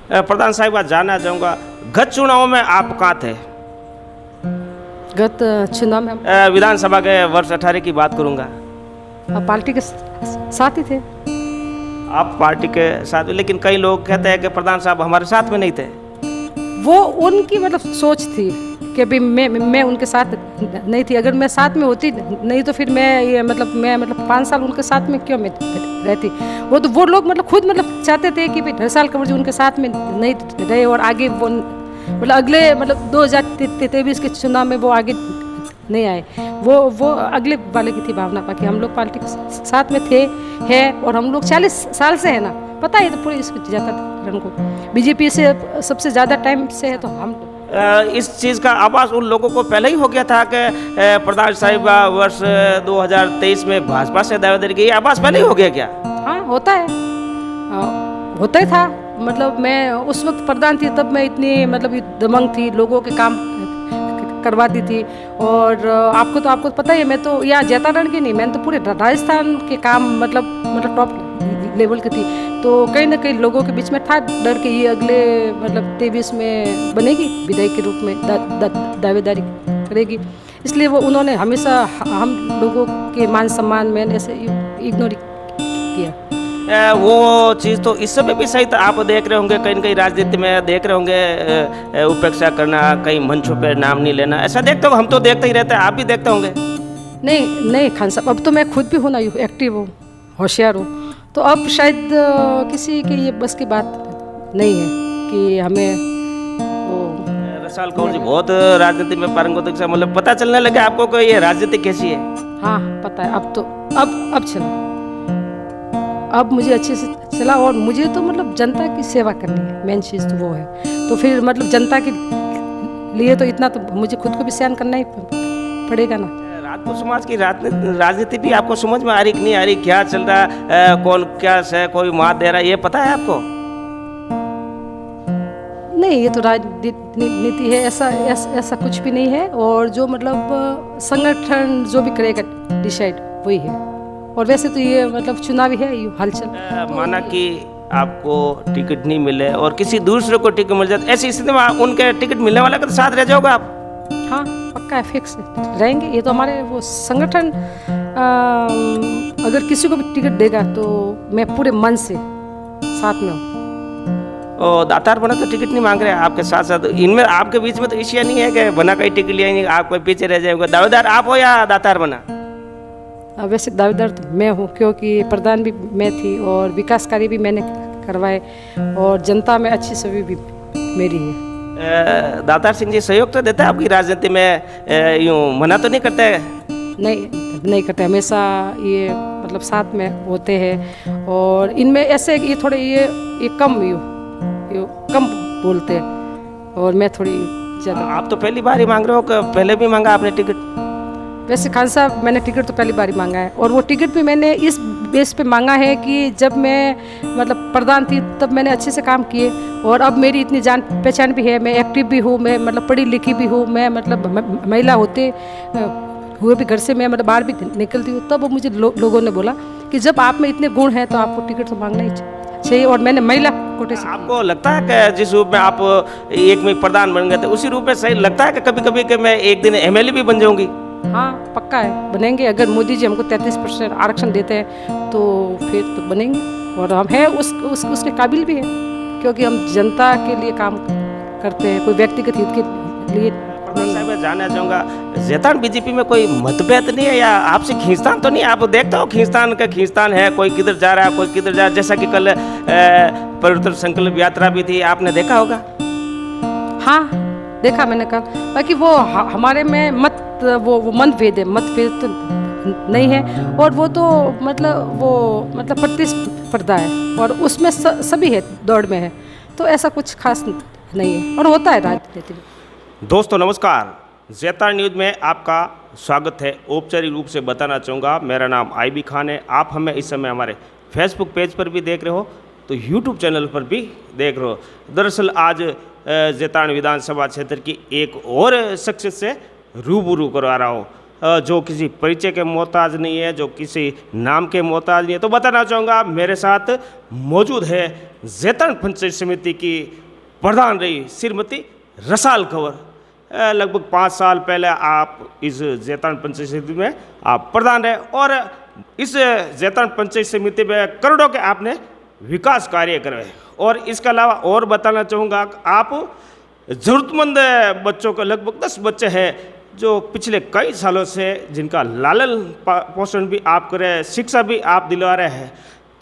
प्रधान साहिब आज जानना चाहूँगा, गत चुनाव में आप कहाँ थे? गत चुनाव में विधानसभा के वर्ष 18 की बात करूँगा। हम पार्टी के साथ ही थे। आप पार्टी के साथ, लेकिन कई लोग कहते हैं कि प्रधान साहब हमारे साथ में नहीं थे। वो उनकी मतलब सोच थी कि भी मैं उनके साथ नहीं थी। अगर मैं साथ में होती नहीं तो फिर मैं 5 साल उनके साथ में क्यों मैं रहती। वो लोग मतलब खुद मतलब चाहते थे कि भाई साल कंवर जी उनके साथ में नहीं रहे और आगे वो मतलब अगले 2023 के चुनाव में वो आगे नहीं आए। वो अगले वाले की थी भावना। बाकी हम लोग पार्टी के साथ में थे है और हम लोग 40 साल से है ना, पता है तो पूरे इसको ज़्यादातर को बीजेपी से सबसे ज़्यादा टाइम से है। तो हम इस चीज़ का आभास उन लोगों को पहले ही हो गया था कि प्रधान साहिब वर्ष 2023 में भाजपा से दावेदारी की, आभास पहले ही हो गया क्या? हाँ होता है, होता ही था। मतलब मैं उस वक्त प्रधान थी तब मैं इतनी मतलब दमंग थी, लोगों के काम करवाती थी। और आपको पता ही है, मैं तो यहाँ जैतारण की नहीं, मैंने तो पूरे राजस्थान के काम मतलब टॉप लेवल की थी। तो कहीं ना कहीं लोगों के बीच में था डर कि ये अगले 23 में बनेगी विधायक के रूप में दावेदारी करेगी। इसलिए वो उन्होंने हमेशा हम लोगों के मान सम्मान में ऐसे इग्नोर किया। वो चीज़ तो इस समय भी सही था। आप देख रहे होंगे कहीं न कहीं राजनीति में देख रहे होंगे उपेक्षा करना, कई मंचों पर नाम नहीं लेना, ऐसा देखते हो? हम तो देखते ही रहते हैं, आप भी देखते होंगे। नहीं खान साहब, अब तो मैं खुद भी हूँ ना, एक्टिव हूँ, होशियार हूँ। तो अब शायद किसी की ये बस की बात नहीं है कि हमें वो रसाल कौर जी बहुत राजनीति में पारंगत से, मतलब पता चलने लगे आपको कि ये राजनीति कैसी है? हाँ पता है। अब तो अब चला, अब मुझे अच्छे से चला। और मुझे तो मतलब जनता की सेवा करनी है, मेन चीज़ तो वो है। तो फिर मतलब जनता के लिए तो इतना तो मुझे खुद को भी सहन करना ही पड़ेगा ना। राजपूत समाज की राजनीति भी आपको समझ में आ रही कि नहीं आ रही? क्या चल रहा है, कौन क्या से कोई मात दे रहा है, ये पता है आपको? नहीं, ये तो राजनीति है, ऐसा कुछ भी नहीं है। और जो मतलब संगठन जो भी करेगा डिसाइड वही है। और वैसे तो ये मतलब चुनावी है ये हलचल। माना कि आपको टिकट नहीं मिले और किसी दूसरे को टिकट मिल जाए, ऐसी स्थिति में उनके टिकट मिलने वाले के साथ रह जाओगे आप? हाँ पक्का है, फिक्स रहेंगे। ये तो हमारे वो संगठन अगर किसी को भी टिकट देगा तो मैं पूरे मन से साथ में हूँ। दातार बना तो टिकट नहीं मांग रहे आपके साथ साथ, इनमें आपके बीच में तो इश्यू नहीं है कि बना कहीं टिकट लिया नहीं, आप कोई पीछे रह जाएगा? दावेदार आप हो या दातार बना? वैसे दावेदार तो मैं हूँ, क्योंकि प्रधान भी मैं थी और विकास कार्य भी मैंने करवाए और जनता में अच्छी छवि भी मेरी है। दातार सिंह जी सहयोग तो देते हैं आपकी राजनीति में, यूँ मना तो नहीं करते? नहीं करते, हमेशा ये मतलब साथ में होते हैं। और इनमें ऐसे ये थोड़े ये कम बोलते हैं और मैं थोड़ी ज़्यादा। आप तो पहली बार ही मांग रहे हो कि पहले भी मांगा आपने टिकट? वैसे खान साहब मैंने टिकट तो पहली बार ही मांगा है और वो टिकट भी मैंने इस बेस पे मांगा है कि जब मैं मतलब प्रधान थी तब मैंने अच्छे से काम किए और अब मेरी इतनी जान पहचान भी है, मैं एक्टिव भी हूँ, मैं मतलब पढ़ी लिखी भी हूँ, मैं मतलब महिला होते हुए भी घर से मैं मतलब बाहर भी निकलती हूँ। तब मुझे लोगों ने बोला कि जब आप में इतने गुण हैं तो आपको टिकट तो मांगना ही चाहिए। और मैंने महिला कोटे से। आपको लगता है कि जिस रूप में आप एक में प्रधान बन गए थे उसी रूप में सही लगता है कि कभी कभी कि मैं एक दिन MLA भी बन जाऊंगी? हाँ पक्का है, बनेंगे। अगर मोदी जी हमको 33% आरक्षण देते हैं तो फिर तो बनेंगे और हम हैं उसके काबिल भी हैं, क्योंकि हम जनता के लिए काम करते हैं, कोई व्यक्तिगत हित के लिए नहीं। साहब मैं जानना चाहूँगा, जैतान बीजेपी में कोई मतभेद नहीं है या आपसे खींचतान तो नहीं? आप देखते हो खींचतान है, कोई किधर जा रहा है कोई किधर जा रहा है, जैसा कि कल परिवर्तन संकल्प यात्रा भी थी, आपने देखा होगा। हाँ देखा मैंने कल। बाकी वो हमारे में वो मतभेद है, मतभेद तो नहीं है। और वो तो मतलब प्रतिस्पर्धा है और उसमें सभी है, दौड़ में है, तो ऐसा कुछ खास नहीं है और होता है राजनीति में। दोस्तों नमस्कार, जैतान न्यूज़ में आपका स्वागत है। औपचारिक रूप से बताना चाहूँगा, मेरा नाम IB खान है। आप हमें इस समय हमारे फेसबुक पेज पर भी देख रहे हो तो यूट्यूब चैनल पर भी देख रहे हो। दरअसल आज जैतान विधानसभा क्षेत्र की एक और शख्सियत से रूबरू करवा रहा हूँ। जो किसी परिचय के मोहताज नहीं है, जो किसी नाम के मोहताज नहीं है, तो बताना चाहूँगा मेरे साथ मौजूद है जैतारण पंचायत समिति की प्रधान रही श्रीमती रसाल कंवर। लगभग 5 साल पहले आप इस जैतारण पंचायत समिति में आप प्रधान रहे और इस जैतारण पंचायत समिति में करोड़ों के आपने विकास कार्य करे। और इसके अलावा और बताना चाहूँगा आप ज़रूरतमंद बच्चों को, लगभग 10 बच्चे हैं जो पिछले कई सालों से जिनका लालन पोषण भी आप करें, शिक्षा भी आप दिलवा रहे हैं,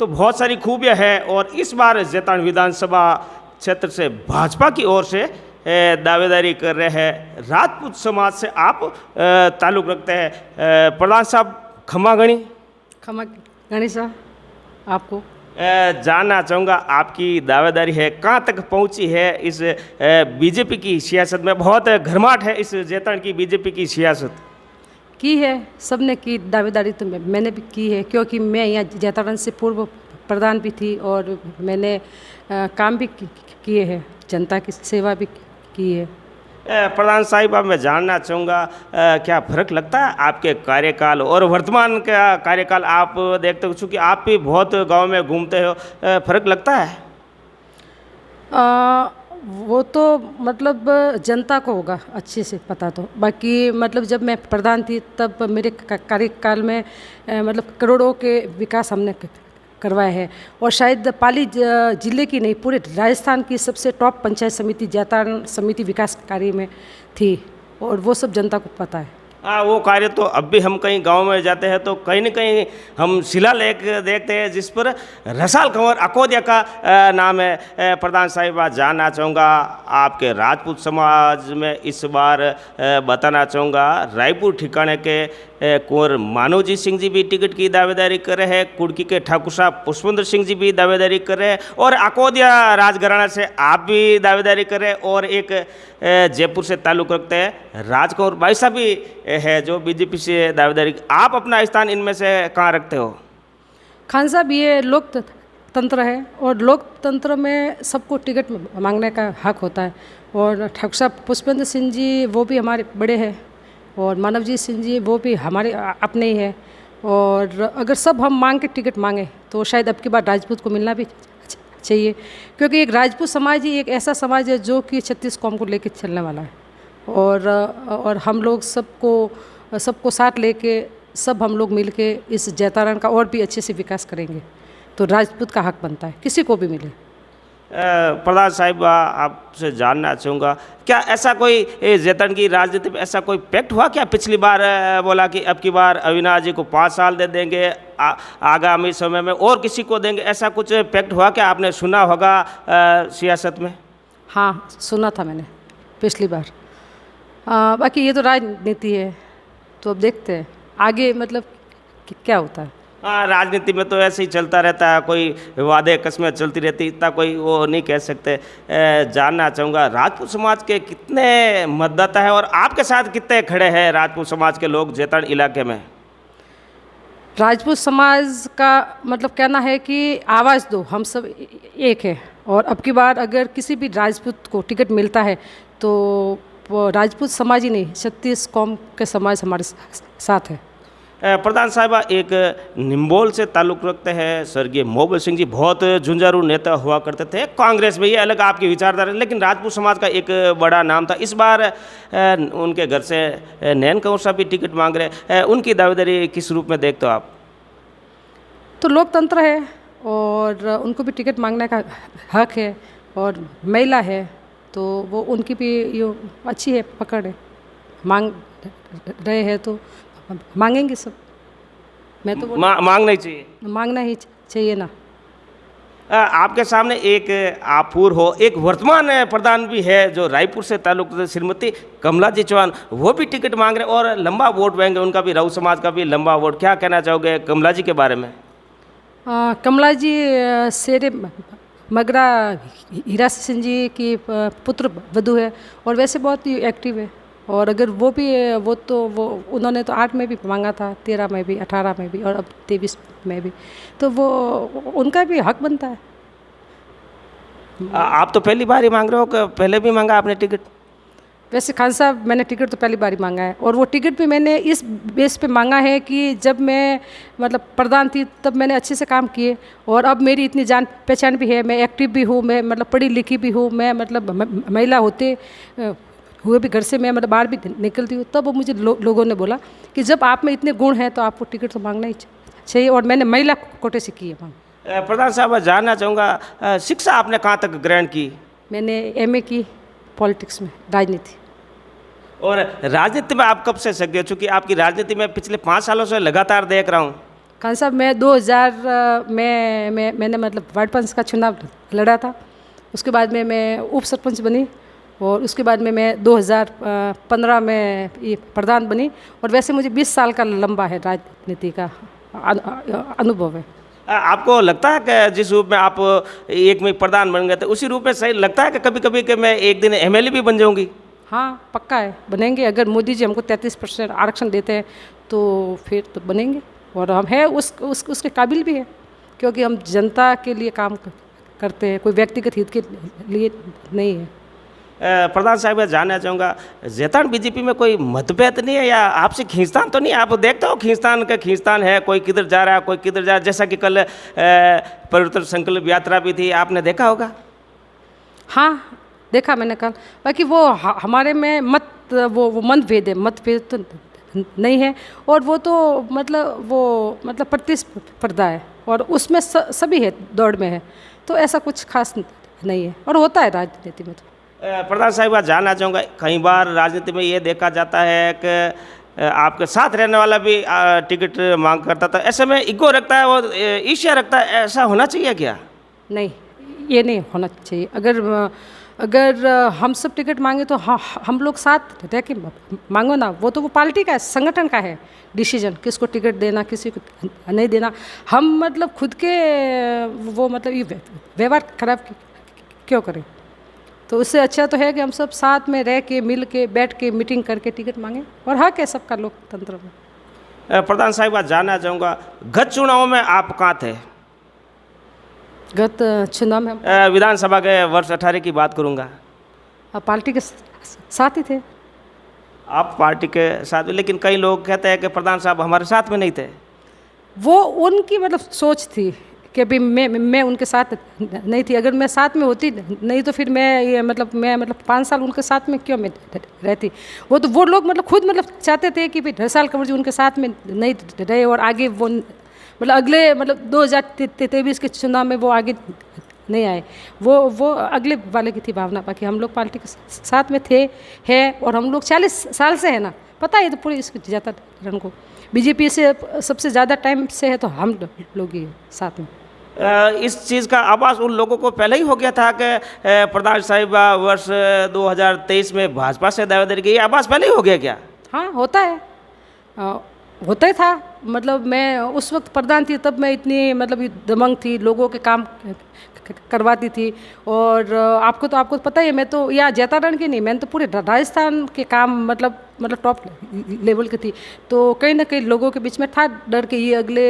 तो बहुत सारी खूबियाँ हैं। और इस बार जैतारण विधानसभा क्षेत्र से भाजपा की ओर से दावेदारी कर रहे हैं। राजपूत समाज से आप ताल्लुक़ रखते हैं। प्रधान साहब खमा गणेश साहब, आपको जानना चाहूँगा आपकी दावेदारी है कहाँ तक पहुँची है इस बीजेपी की सियासत में। बहुत घरमाट है इस जैतारण की बीजेपी की सियासत की है, सबने की दावेदारी, तो मैंने भी की है, क्योंकि मैं यहाँ जैतारण से पूर्व प्रधान भी थी और मैंने काम भी किए हैं, जनता की सेवा भी की है। प्रधान साहिबा, मैं जानना चाहूँगा क्या फ़र्क लगता है आपके कार्यकाल और वर्तमान का कार्यकाल आप देखते हो, चूँकि आप भी बहुत गांव में घूमते हो, फ़र्क लगता है? वो तो मतलब जनता को होगा अच्छे से पता, तो बाकी मतलब जब मैं प्रधान थी तब मेरे कार्यकाल में मतलब करोड़ों के विकास हमने करवाए हैं और शायद पाली जिले की नहीं, पूरे राजस्थान की सबसे टॉप पंचायत समिति जैतारण समिति विकास कार्य में थी और वो सब जनता को पता है। हाँ, वो कार्य तो अब भी हम कहीं गांव में जाते हैं तो कहीं न कहीं हम शिलालेख देखते हैं जिस पर रसाल कंवर अकोदिया का नाम है। प्रधान साहिबा, जानना चाहूँगा आपके राजपूत समाज में इस बार बताना चाहूँगा रायपुर ठिकाने के कुंवर मानवजीत सिंह जी भी टिकट की दावेदारी कर रहे हैं, कुड़की के ठाकुर साहब पुष्पेंद्र सिंह जी भी दावेदारी कर रहे हैं और अकोदिया राजघराना से आप भी दावेदारी कर रहे हैं और एक जयपुर से ताल्लुक़ रखते हैं राजकौर भाई साहब भी है जो बीजेपी से दावेदारी। आप अपना स्थान इनमें से कहाँ रखते हो? खान साहब, ये लोकतंत्र है और लोकतंत्र में सबको टिकट मांगने का हक होता है और ठाकुर साहब पुष्पेंद्र सिंह जी वो भी हमारे बड़े हैं और मानवजीत सिंह जी वो भी हमारे अपने ही हैं और अगर सब हम मांग के टिकट मांगे तो शायद अब की बार राजपूत को मिलना भी चाहिए, क्योंकि एक राजपूत समाज ही एक ऐसा समाज है जो कि 36 कौम को लेकर चलने वाला है और हम लोग सबको साथ लेके सब हम लोग मिल के इस जैतारण का और भी अच्छे से विकास करेंगे, तो राजपूत का हक बनता है किसी को भी मिले। प्रधान साहिब, आपसे जानना चाहूँगा क्या ऐसा कोई जैतारण की राजनीति में ऐसा कोई पैक्ट हुआ क्या? पिछली बार बोला कि अब की बार अविनाश जी को 5 साल दे देंगे, आगामी समय में और किसी को देंगे, ऐसा कुछ पैक्ट हुआ क्या? आपने सुना होगा सियासत में। हाँ, सुना था मैंने पिछली बार। बाकी ये तो राजनीति है, तो अब देखते हैं आगे मतलब क्या होता है। हाँ, राजनीति में तो ऐसे ही चलता रहता है, कोई वादे कस्में चलती रहती, इतना कोई वो नहीं कह सकते। जानना चाहूँगा राजपूत समाज के कितने मतदाता है और आपके साथ कितने खड़े हैं राजपूत समाज के लोग जैतारण इलाके में? राजपूत समाज का मतलब कहना है कि आवाज़ दो, हम सब एक है और अब की बार अगर किसी भी राजपूत को टिकट मिलता है तो वो राजपूत समाज ही नहीं 36 कौम के समाज हमारे साथ है। प्रधान साहिबा, एक निम्बोल से ताल्लुक़ रखते हैं स्वर्गीय मोहब्बत सिंह जी, बहुत झुंझारू नेता हुआ करते थे कांग्रेस में, ये अलग आपकी विचारधारा, लेकिन राजपूत समाज का एक बड़ा नाम था। इस बार उनके घर से नैन कंवर साहब भी टिकट मांग रहे हैं, उनकी दावेदारी किस रूप में देखते हो आप? तो लोकतंत्र है और उनको भी टिकट मांगने का हक है और महिला है तो वो उनकी भी ये अच्छी है पकड़ है, मांग रहे हैं तो मांगेंगे सब। मैं तो मांगना ही चाहिए, मांगना ही चाहिए ना। आपके सामने एक आप पूर्व हो, एक वर्तमान प्रधान भी है जो रायपुर से ताल्लुक श्रीमती कमला जी चौहान, वो भी टिकट मांग रहे और लंबा वोट बैंक है उनका भी, राउ समाज का भी लंबा वोट। क्या कहना चाहोगे कमला जी के बारे में? कमला जी शेरे मगरा हीरा सिंह जी की पुत्र वधू है और वैसे बहुत ही एक्टिव है और अगर वो उन्होंने तो 8 में भी मांगा था, 13 में भी, 18 में भी और अब 23 में भी, तो वो उनका भी हक बनता है। आप तो पहली बार ही मांग रहे हो कि पहले भी मांगा आपने टिकट? वैसे खान साहब मैंने टिकट तो पहली बार ही मांगा है, और वो टिकट भी मैंने इस बेस पे मांगा है कि जब मैं मतलब प्रधान थी तब मैंने अच्छे से काम किए, और अब मेरी इतनी जान पहचान भी है, मैं एक्टिव भी हूँ, मैं मतलब पढ़ी लिखी भी हूँ, मैं मतलब महिला होते हुए भी घर से मैं मतलब बाहर भी निकलती हूँ। तब मुझे लोगों ने बोला कि जब आप में इतने गुण हैं तो आपको टिकट तो मांगना ही चाहिए, और मैंने महिला कोटे से की है मांग। प्रधान साहब, मैं जानना चाहूँगा शिक्षा आपने कहाँ तक ग्रहण की? मैंने MA की पॉलिटिक्स में, राजनीति। और राजनीति में आप कब से सक्रिय? चूँकि आपकी राजनीति में पिछले 5 सालों से लगातार देख रहा हूँ। खान साहब, मैं 2000 में मैंने मतलब वार्ड पंच का चुनाव लड़ा था। उसके बाद में मैं उप सरपंच बनी, और उसके बाद में मैं 2015 में ये प्रधान बनी। और वैसे मुझे 20 साल का लंबा है राजनीति का अनुभव है। आपको लगता है कि जिस रूप में आप एक में प्रधान बन गए थे उसी रूप में सही लगता है कि कभी कभी कि मैं एक दिन MLA भी बन जाऊंगी? हाँ, पक्का है, बनेंगे। अगर मोदी जी हमको 33% आरक्षण देते हैं तो फिर तो बनेंगे, और हम हैं उसके काबिल भी है, क्योंकि हम जनता के लिए काम करते हैं, कोई व्यक्तिगत हित के लिए नहीं है। प्रधान साहब, मैं जानना चाहूँगा जैतान बीजेपी में कोई मतभेद नहीं है या आपसे खींचतान तो नहीं? आप देखते हो खींचतान है, कोई किधर जा रहा है, कोई किधर जा रहा है। जैसा कि कल परिवर्तन संकल्प यात्रा भी थी, आपने देखा होगा। हाँ, देखा मैंने कल। बाकी वो हमारे में वो मतभेद है, मतभेद तो नहीं है, और वो तो मतलब प्रतिस्पर्धा है, और उसमें सभी है, दौड़ में है, तो ऐसा कुछ खास नहीं है, और होता है राजनीति में। तो प्रधान साहब, आप जानना चाहूँगा कई बार राजनीति में ये देखा जाता है कि आपके साथ रहने वाला भी टिकट मांग करता था, ऐसे में ईगो रखता है और ईर्ष्या रखता है, ऐसा होना चाहिए क्या? नहीं, ये नहीं होना चाहिए। अगर हम सब टिकट मांगे तो हम लोग साथ रह के मांगो ना। वो तो वो पार्टी का है, संगठन का है डिसीजन, किसको टिकट देना, किसी को नहीं देना। हम मतलब खुद के वो मतलब ये व्यवहार खराब क्यों करें? तो उससे अच्छा तो है कि हम सब साथ में रह के, मिल के, बैठ के, मीटिंग करके टिकट मांगे, और हक है सबका लोकतंत्र में। प्रधान साहब, आज जानना चाहूँगा गत चुनाव में आप कहाँ थे? गत चुनाव में विधानसभा के वर्ष 18 की बात करूँगा। पार्टी के साथ ही थे। आप पार्टी के साथ, लेकिन कई लोग कहते हैं कि प्रधान साहब हमारे साथ में नहीं थे। वो उनकी मतलब सोच थी कि अभी मैं उनके साथ नहीं थी। अगर मैं साथ में होती नहीं तो फिर मैं 5 साल उनके साथ में क्यों मैं रहती? वो लोग मतलब खुद मतलब चाहते थे कि भाई ढसाल कंवर जी उनके साथ में नहीं रहे, और आगे वो मतलब अगले 2023 के चुनाव में वो आगे नहीं आए। वो अगले वाले की थी भावना। बाकी हम लोग पार्टी के साथ में थे, है, और हम लोग 40 साल से है ना, पता है तो पूरी इसकी ज़्यादा को बीजेपी से सबसे ज़्यादा टाइम से है, तो हम लोग ही साथ में। इस चीज़ का आभास उन लोगों को पहले ही हो गया था कि प्रधान साहिब वर्ष 2023 में भाजपा से दावेदारी की, आभास पहले ही हो गया क्या? हाँ, होता है, होता ही था। मतलब मैं उस वक्त प्रधान थी, तब मैं इतनी मतलब दमंग थी, लोगों के काम करवाती थी। और आपको पता ही है, मैं तो यहाँ जैतारण की नहीं, मैंने तो पूरे राजस्थान के काम मतलब टॉप लेवल की थी। तो कहीं ना कहीं लोगों के बीच में था डर के ये अगले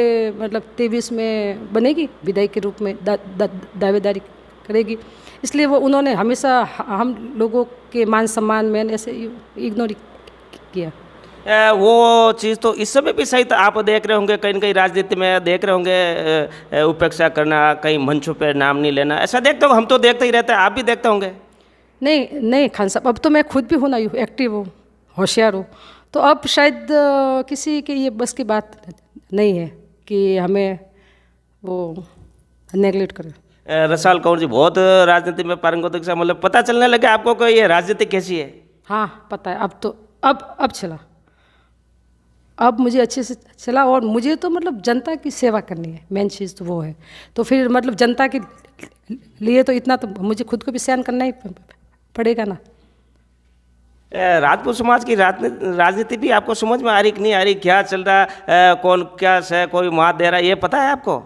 23 में बनेगी, विधायक के रूप में दावेदारी करेगी। इसलिए वो उन्होंने हमेशा हम लोगों के मान सम्मान में ऐसे इग्नोर किया। वो चीज़ तो इस समय भी सही था। आप देख रहे होंगे कहीं न कहीं राजनीति में देख रहे होंगे उपेक्षा करना, कहीं मंचों पे नाम नहीं लेना, ऐसा देखते हो? हम तो देखते ही रहते हैं, आप भी देखते होंगे। नहीं खान साहब, अब तो मैं खुद भी हूँ ना, एक्टिव हूँ, होशियार हूँ, तो अब शायद किसी के ये बस की बात नहीं है कि हमें वो नेगलेक्ट करें। रसाल कंवर जी बहुत राजनीति में पारंगत से, मतलब पता चलने लगे आपको कि ये राजनीति कैसी है? हाँ, पता है। अब तो अब चला, अब मुझे अच्छे से चला, और मुझे तो मतलब जनता की सेवा करनी है, मेन चीज़ तो वो है। तो फिर मतलब जनता के लिए तो इतना तो मुझे खुद को भी सहन करना ही पड़ेगा ना। राजपूत समाज की राजनीति भी आपको समझ में आ रही कि नहीं आ रही? क्या चल रहा है, कौन क्या से कोई मात दे रहा है, ये पता है आपको?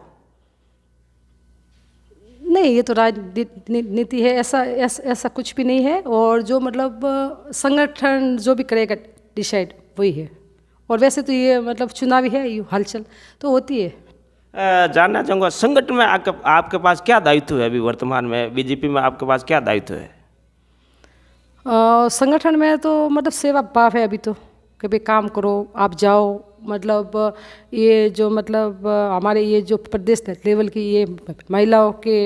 नहीं, ये तो राजनीति है, ऐसा कुछ भी नहीं है। और जो मतलब संगठन जो भी करेगा डिसाइड वही है। और वैसे तो ये मतलब चुनावी है, ये हलचल तो होती है। जानना चाहूँगा संगठन में आपके पास क्या दायित्व है अभी वर्तमान में? बीजेपी में आपके पास क्या दायित्व है? संगठन में तो मतलब सेवा भाव है अभी तो, कि भाई काम करो, आप जाओ, मतलब ये जो मतलब हमारे ये जो प्रदेश लेवल की ये महिलाओं के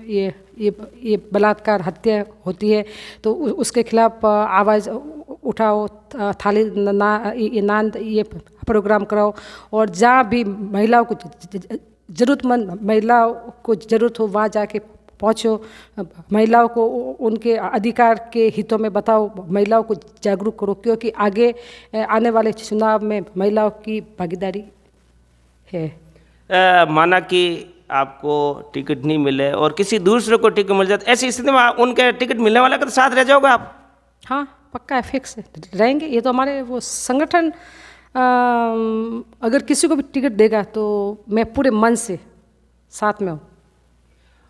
ये बलात्कार हत्या होती है, तो उसके खिलाफ आवाज़ उठाओ, थाली नांद ये प्रोग्राम कराओ, और जहाँ भी महिलाओं को ज़रूरतमंद महिलाओं को ज़रूरत हो वहाँ जाके पहुँचो, महिलाओं को उनके अधिकार के हितों में बताओ, महिलाओं को जागरूक करो, क्योंकि आगे आने वाले चुनाव में महिलाओं की भागीदारी है। माना कि आपको टिकट नहीं मिले और किसी दूसरे को टिकट मिल जाए, ऐसी स्थिति में उनके टिकट मिलने वाले के साथ रह जाओगे आप? हाँ, पक्का है, फिक्स है, रहेंगे। ये तो हमारे वो संगठन अगर किसी को भी टिकट देगा तो मैं पूरे मन से साथ में हूँ।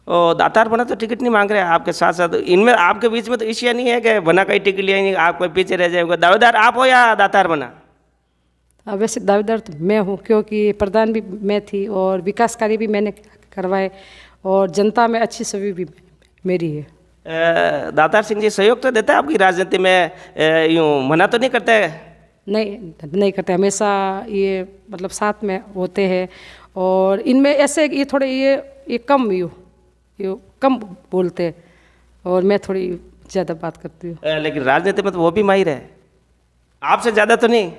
और दातार बना तो टिकट नहीं मांग रहे आपके साथ साथ, इनमें आपके बीच में तो इश्यू नहीं है कि बना का ही टिकट लिया नहीं, आप कोई पीछे रह जाएगा? दावेदार आप हो या दातार बना? वैसे दावेदार तो मैं हूँ, क्योंकि प्रधान भी मैं थी और विकास कार्य भी मैंने करवाए, और जनता में अच्छी छवि भी मेरी है। दातार सिंह जी सहयोग तो देता है आपकी राजनीति में, यूँ मना तो नहीं करते? नहीं करते, हमेशा ये मतलब साथ में होते हैं, और इनमें ऐसे ये थोड़े ये कम बोलते हैं, और मैं थोड़ी ज़्यादा बात करती हूँ। लेकिन राजनीति में तो वो भी माहिर है, आपसे ज़्यादा तो नहीं?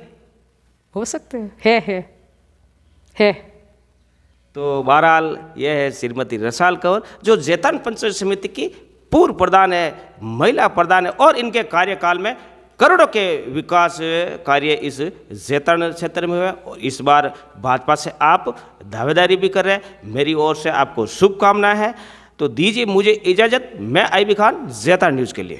हो सकते हैं, है। तो बहरहाल यह है श्रीमती रसाल कंवर, जो जैतान पंचायत समिति की पूर्व प्रधान है, महिला प्रधान है, और इनके कार्यकाल में करोड़ों के विकास कार्य इस जैतान क्षेत्र में हुए, और इस बार भाजपा से आप दावेदारी भी कर रहे हैं। मेरी ओर से आपको शुभकामनाएं हैं। तो दीजिए मुझे इजाज़त, मैं आईबी खान, जैतान न्यूज़ के लिए।